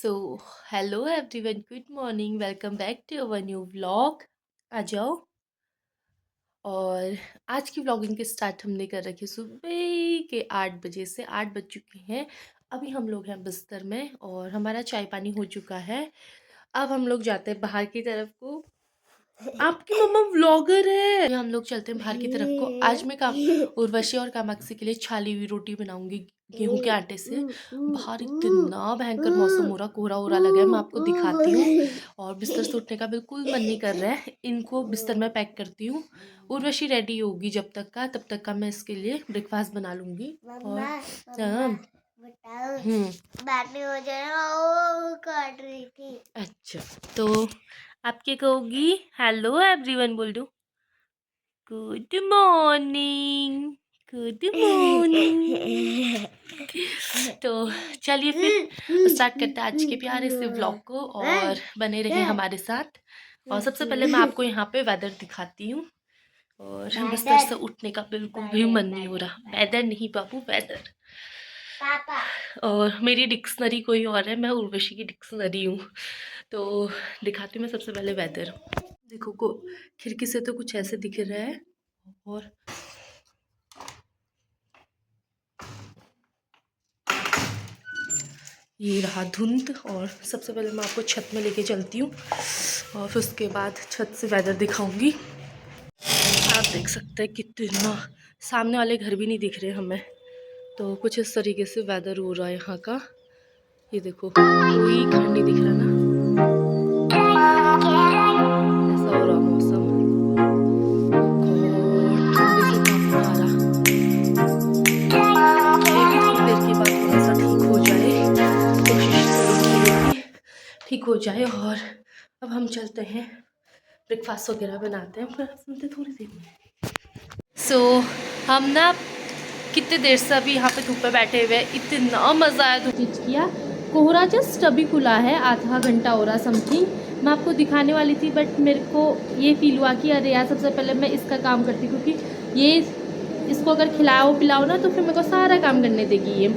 So hello everyone, good morning, welcome back to our new vlog. आ जाओ। और आज की व्लॉगिंग के स्टार्ट हमने कर रखी सुबह के 8 बजे से। 8 बज चुके हैं। अभी हम लोग हैं बिस्तर में और हमारा चाय पानी हो चुका है। अब हम लोग जाते हैं बाहर की तरफ को। आपकी मम्मा व्लॉगर है। हम लोग चलते हैं बाहर की तरफ को। आज मैं उर्वशी और कामाक्षी के लिए छाली हुई रोटी बनाऊंगी गेहूं के आटे से। बाहर इतना भयंकर मौसम हो रहा, कोहरा ओहरा लगा है। मैं आपको दिखाती हूँ। और बिस्तर से उठने का बिल्कुल मन नहीं कर रहा है। इनको बिस्तर में पैक करती हूँ। उर्वशी रेडी होगी जब तक का, तब तक का मैं इसके लिए ब्रेकफास्ट बना लूंगी। और बैटरी हो जाए वो काट रही थी। अच्छा, तो आप क्या कहोगी? हेलो एवरीवन बोल दो। Good morning, good morning. तो चलिए फिर स्टार्ट करते हैं आज के प्यारे से व्लॉग को और बने रहिए हमारे साथ। और सबसे पहले मैं आपको यहाँ पे वेदर दिखाती हूँ। और बिस्तर से उठने का बिल्कुल भी मन नहीं हो रहा। वेदर नहीं बाबू, वेदर। पापा और मेरी डिक्शनरी कोई और है, मैं उर्वशी की डिक्शनरी हूँ। तो दिखाती हूँ मैं सबसे पहले वेदर। देखो को खिड़की से तो कुछ ऐसे दिख रहा है। और ये रहा धुंध। और सबसे पहले मैं आपको छत में लेके चलती हूँ और फिर उसके बाद छत से वेदर दिखाऊंगी। आप देख सकते हैं कितना सामने वाले घर भी नहीं दिख रहे हमें। तो कुछ इस तरीके से वेदर हो रहा है यहाँ का। ये देखो कोई घर नहीं दिख रहा ना, ऐसा हो रहा मौसम। और ठंडी से कांपना आ रहा। ये भी थोड़ी देर के बाद थोड़ा सा ठीक हो जाए, कोशिश करूँगी कि ठीक हो जाए। और अब हम चलते हैं ब्रेकफास्ट वगैरह बनाते हैं, फिर आप सुनते थोड़ी देर में। सो हम ना कितने देर से अभी यहाँ पे धूप पे बैठे हुए हैं। इतना मज़ा आया धूप किया। कोहरा जस्ट अभी खुला है, आधा घंटा हो रहा समथिंग। मैं आपको दिखाने वाली थी बट मेरे को ये फील हुआ कि अरे यार सबसे पहले मैं इसका काम करती, क्योंकि ये इसको अगर खिलाओ पिलाओ ना तो फिर मेरे को सारा काम करने देगी ये।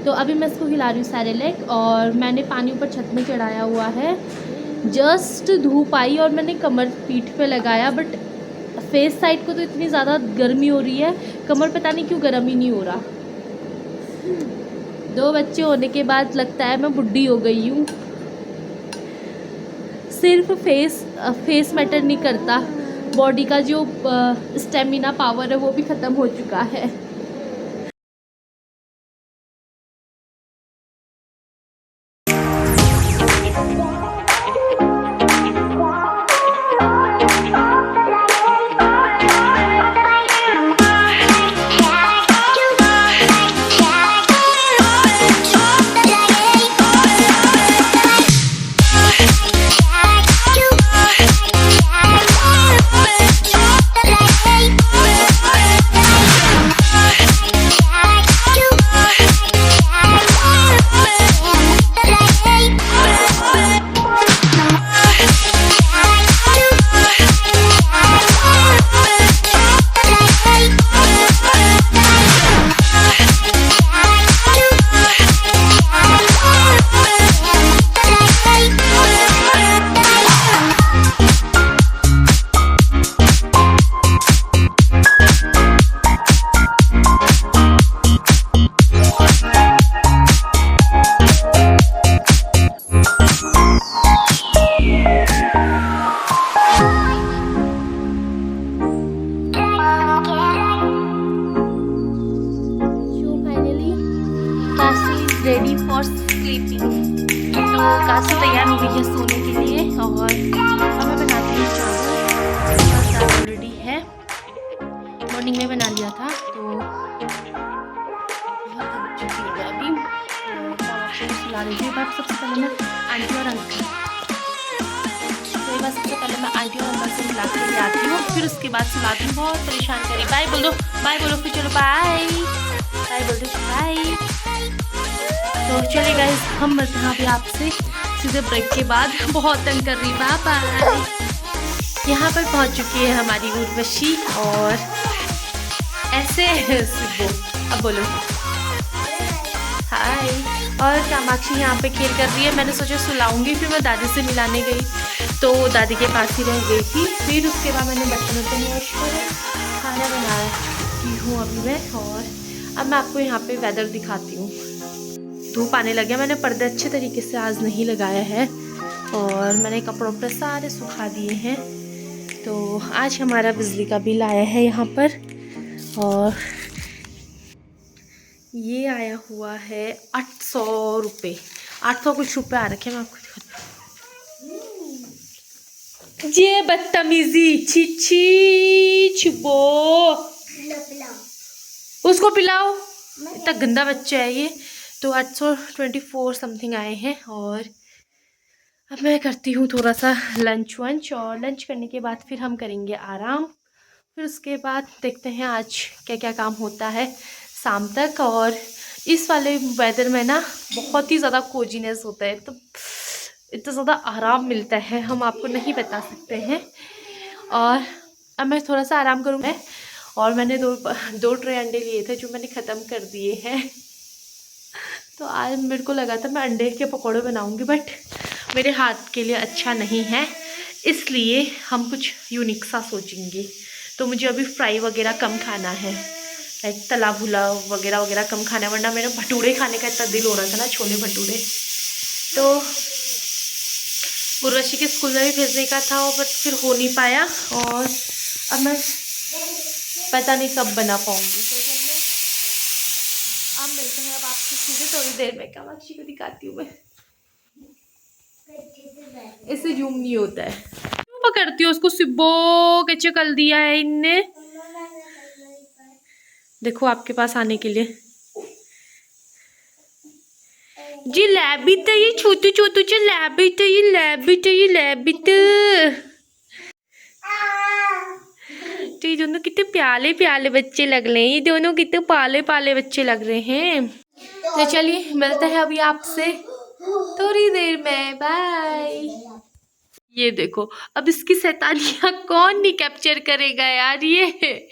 तो अभी मैं इसको खिला रही हूँ सेरेलैक। और मैंने पानी ऊपर छत में चढ़ाया हुआ है। जस्ट धूप आई और मैंने कमर पीठ पे लगाया, बट फेस साइड को तो इतनी ज़्यादा गर्मी हो रही है, कमर पता नहीं क्यों गर्म ही नहीं हो रहा। 2 बच्चे होने के बाद लगता है मैं बुढ़ी हो गई हूँ। सिर्फ फेस मैटर नहीं करता, बॉडी का जो स्टेमिना पावर है वो भी ख़त्म हो चुका है। Ready for sleeping. तो काशी तैयार हो गई है सोने के लिए। और अब मैं बनाती हूँ चावल। दाल ऑलरेडी है, मॉर्निंग में बना लिया था। तो बहुत थक चुकी है अभी। सुला रही थी। बात सबसे पहले मैं आंटी और अंकल सबसे पहले मैं आंटी और अंकल से मिला के आती हूँ, फिर उसके बाद सुलाती हूँ। बहुत परेशान करी। बाय बोल दो, बाय बोलो फिर। चलो बाय बाय बोल दो, बाय। तो चलिए गाइस, हम मिलते हैं अभी आपसे सीधे ब्रेक के बाद। बहुत तंग कर रही, बाय बाय। यहाँ पर पहुँच चुकी है हमारी उर्वशी। और ऐसे अब बोलो हाय। और कामाक्षी यहाँ पे खेल कर रही है। मैंने सोचा सुलाऊंगी, फिर मैं दादी से मिलाने गई तो दादी के पास ही रह गई थी। फिर उसके बाद मैंने बर्तन वॉश करे, खाना बनाया की हूँ अभी मैं। और अब मैं आपको यहाँ पे वेदर दिखाती हूँ। धूप आने लगे, मैंने पर्दे अच्छे तरीके से आज नहीं लगाया है और मैंने कपड़ों पर सारे सुखा दिए हैं। तो आज हमारा बिजली का बिल आया है यहाँ पर और ये आया हुआ है 800 रुपये। 800 कुछ रुपये आ रखे हैं, मैं आपको दिखाती हूँ। ये बदतमीजी, छी छुबो, उसको पिलाओ, इतना गंदा बच्चा है ये। तो 824 समथिंग आए हैं और अब मैं करती हूँ थोड़ा सा लंच वंच, और लंच करने के बाद फिर हम करेंगे आराम। फिर उसके बाद देखते हैं आज क्या क्या काम होता है शाम तक। और इस वाले वेदर में ना बहुत ही ज़्यादा कोजीनेस होता है, तो इतना ज़्यादा आराम मिलता है, हम आपको नहीं बता सकते हैं। और अब मैं थोड़ा सा आराम करूँगा। और मैंने दो ट्रे अंडे लिए थे जो मैंने ख़त्म कर दिए हैं। तो आज मेरे को लगा था मैं अंडे के पकौड़े बनाऊँगी, बट मेरे हाथ के लिए अच्छा नहीं है, इसलिए हम कुछ यूनिक सा सोचेंगे। तो मुझे अभी फ्राई वगैरह कम खाना है, लाइक तला भुला वगैरह वगैरह कम खाना है, वरना मेरा भटूरे खाने का इतना दिल हो रहा था ना, छोले भटूरे। तो उर्वशी के स्कूल में भी भेजने का था बट फिर हो नहीं पाया, और अब मैं पता नहीं कब बना पाऊँगी। तो चलिए अब मिलते हैं अब आपकी सीधे थोड़ी देर में। कामाक्षी को दिखाती हूँ मैं, ऐसे जूम नहीं होता है। क्यों पकड़ती हो उसको, सिब्बो कैसे कर दिया है इनने। देखो आपके पास आने के लिए जी लैबिट, ये छोटू छोटू से लैबिट, ये लैबिट, ये लैबिट। तो ये दोनों कितने प्याले प्याले बच्चे लग रहे हैं, ये दोनों कितने पाले पाले बच्चे लग रहे हैं। तो चलिए मिलते हैं अभी आपसे थोड़ी देर में, बाय। ये देखो अब इसकी शैतानियाँ कौन नहीं कैप्चर करेगा यार, ये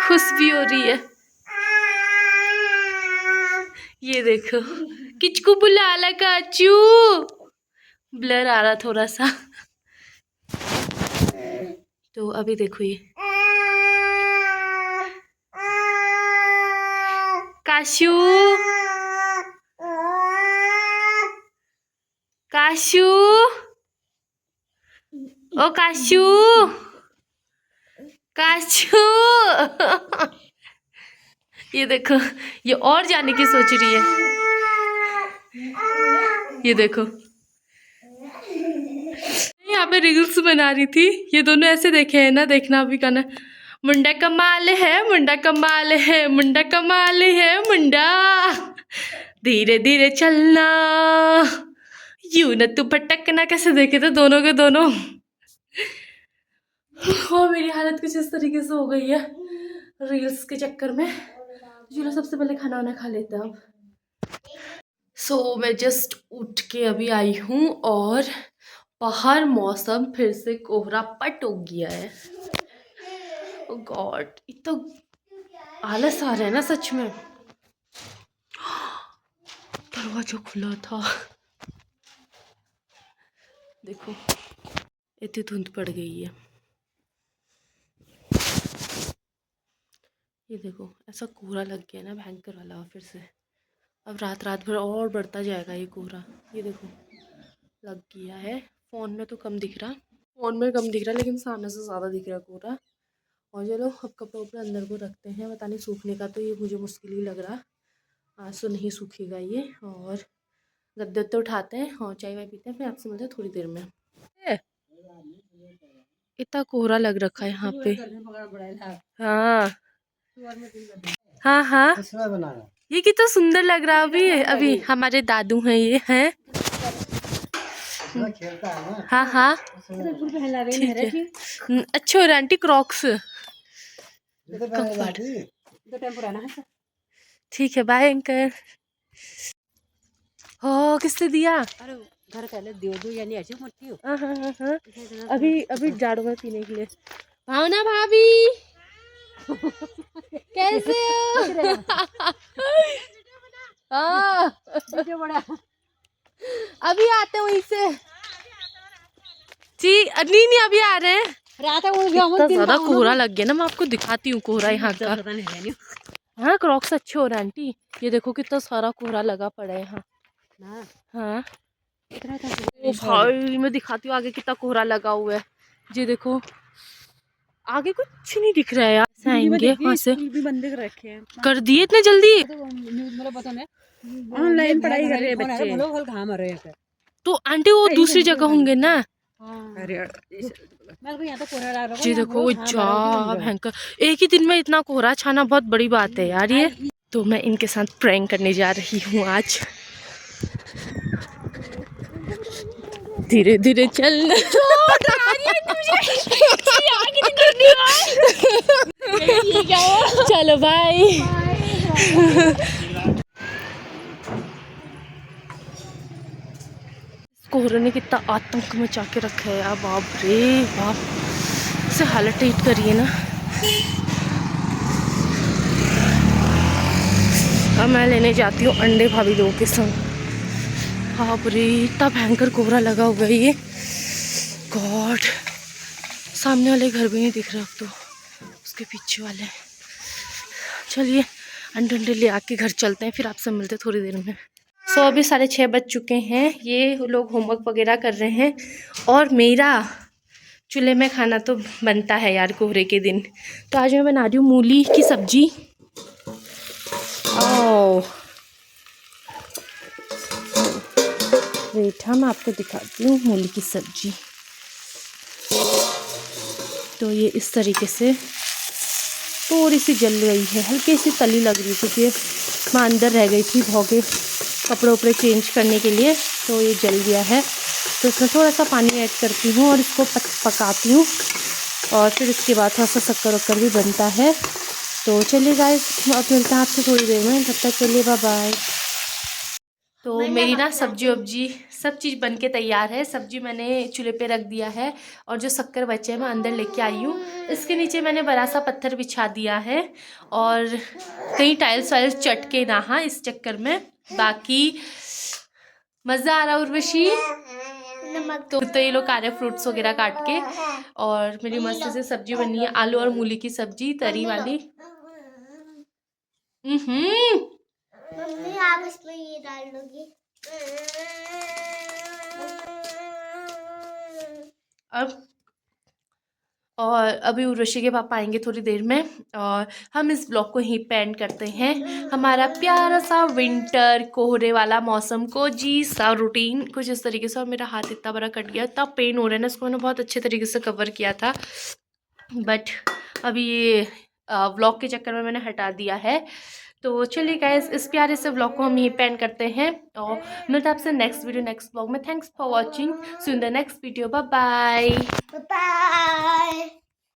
खुश भी हो रही है। ये देखो किचकू बुला ला काचू, ब्लर आ रहा थोड़ा सा। तो अभी देखो ये काशू, काशू, ओ काशू, काशू। ये देखो ये और जाने की सोच रही है। ये देखो यहाँ पे रील्स बना रही थी, ये दोनों ऐसे देखे है ना, देखना अभी का ना, मुंडा कमाल है, मुंडा कमाल है, मुंडा कमाल है, मुंडा धीरे धीरे चलना, यूं न तू भटकना। कैसे देखे थे दोनों के दोनों। और मेरी हालत कुछ इस तरीके से हो गई है रील्स के चक्कर में। चलो सबसे पहले खाना वाना खा लेते हैं अब। सो मैं जस्ट उठ के अभी आई हूँ और बाहर मौसम फिर से कोहरा पट हो गया है। ओह गॉड, इतना आलस आ रहा है ना सच में। दरवाजा खुला था, देखो इतनी धुंध पड़ गई है। ये देखो ऐसा कोहरा लग गया ना भयंकर वाला फिर से। अब रात भर और बढ़ता जाएगा ये कोहरा। ये देखो लग गया है। फ़ोन में तो कम दिख रहा, लेकिन सामने से ज़्यादा दिख रहा कोहरा। और चलो अब कपड़े उपड़े अंदर को रखते हैं, पता नहीं सूखने का तो ये मुझे मुश्किल ही लग रहा, आज तो नहीं सूखेगा ये। और गद्दे तो उठाते हैं और चाय वाय पीते हैं, फिर आपसे मिलते हैं थोड़ी देर में। इतना कोहरा लग रखा है यहाँ पे। हाँ हाँ हाँ, ये कितना सुंदर लग रहा है। अभी अभी हमारे दादू हैं, ये हैं। हाँ हाँ ठीक है। अच्छा हो रहा आंटी, क्रॉक्स। ठीक है बाय अंकल। हो किसने दिया? घर पहले दो यानी ऐसे मरती हो। हाँ हाँ हाँ, अभी जाड़ों में पीने के लिए। भावना भाभी कैसे हो? हाँ आते हैं वहीं से जी। नहीं नहीं अभी आ रहे हैं। इतना ज्यादा कोहरा लग गया ना, मैं आपको दिखाती हूँ कोहरा यहाँ का। हाँ क्रॉक्स अच्छे हो रहे हैं आंटी, ये देखो कितना सारा कोहरा लगा पड़ा है यहाँ। हाँ ओ भाई मैं दिखाती हूँ आगे कितना कोहरा लगा हुआ है। ये देखो आगे कुछ नहीं दिख रहा है यार। ऐसे आएंगे वहाँ से भी बंद रखे हैं, कर दिए इतने जल्दी। ऑनलाइन पढ़ाई कर रहे हैं बच्चे। तो आंटी वो दूसरी जगह होंगे ना। अरे जी देखो वो जा भयंकर, एक ही दिन में इतना कोहरा छाना बहुत बड़ी बात है यार ये। तो मैं इनके साथ प्रैंक करने जा रही हूँ आज। धीरे धीरे चलना। चलो बाय। कोहरे ने कितना आतंक मचा के रखा है यार, बाप रे बाप से हालत टाइट करिए ना। अब मैं लेने जाती हूँ अंडे भाभी लोगों के संग। बाप रे इतना भयंकर कोहरा लगा हुआ है ये, गॉड। सामने वाले घर भी नहीं दिख रहा अब तो, उसके पीछे वाले। चलिए अंडे ले आके घर चलते हैं, फिर आपसे मिलते थोड़ी देर में। सो अभी 6:30 बज चुके हैं, ये लोग होमवर्क वगैरह कर रहे हैं और मेरा चूल्हे में खाना तो बनता है यार कोहरे के दिन। तो आज मैं बना रही हूँ मूली की सब्जी। ओह वेट, मैं आपको दिखाती हूँ मूली की सब्जी। तो ये इस तरीके से थोड़ी सी जल रही है, हल्की सी तली लग रही थी क्योंकि मैं अंदर रह गई थी भोगे कपड़े उपड़े चेंज करने के लिए, तो ये जल गया है। तो इसमें थोड़ा सा पानी ऐड करती हूँ और इसको पकाती हूँ और फिर इसके बाद थोड़ा सा शक्कर वक्कर भी बनता है। तो चलिए गाइस अब मिलते हैं आपसे थोड़ी देर में, तब तक चलिए बाय बाय। तो मेरी ना सब्जी वब्जी सब चीज़ बन के तैयार है। सब्जी मैंने चूल्हे पे रख दिया है और जो शक्कर बचे हैं मैं अंदर लेके आई हूँ। इसके नीचे मैंने बड़ा सा पत्थर बिछा दिया है और कहीं टाइल्स वाइल्स चटके ना हाँ इस चक्कर में। बाकी मज़ा आ रहा उर्वशी। तो ये लोग आ रहे हैं फ्रूट्स वगैरह काट के और मेरी मस्त से सब्जी बनी है, आलू और मूली की सब्जी तरी वाली। मम्मी आप इसमें ये डाल दोगी। अब और अभी उर्वशी के पापा आएंगे थोड़ी देर में और हम इस ब्लॉग को यहीं पे एंड करते हैं। हमारा प्यारा सा विंटर कोहरे वाला मौसम को जी सा रूटीन कुछ इस तरीके से। और मेरा हाथ इतना बड़ा कट गया, इतना पेन हो रहा है ना, इसको मैंने बहुत अच्छे तरीके से कवर किया था बट अभी ये व्लॉग के चक्कर में मैंने हटा दिया है। तो चलिए गाइस इस प्यारे से व्लॉग को हम यहीं पे एंड करते हैं और मिलते हैं आपसे नेक्स्ट वीडियो नेक्स्ट व्लॉग में। Thanks for watching, see you in the next video, bye bye. Bye.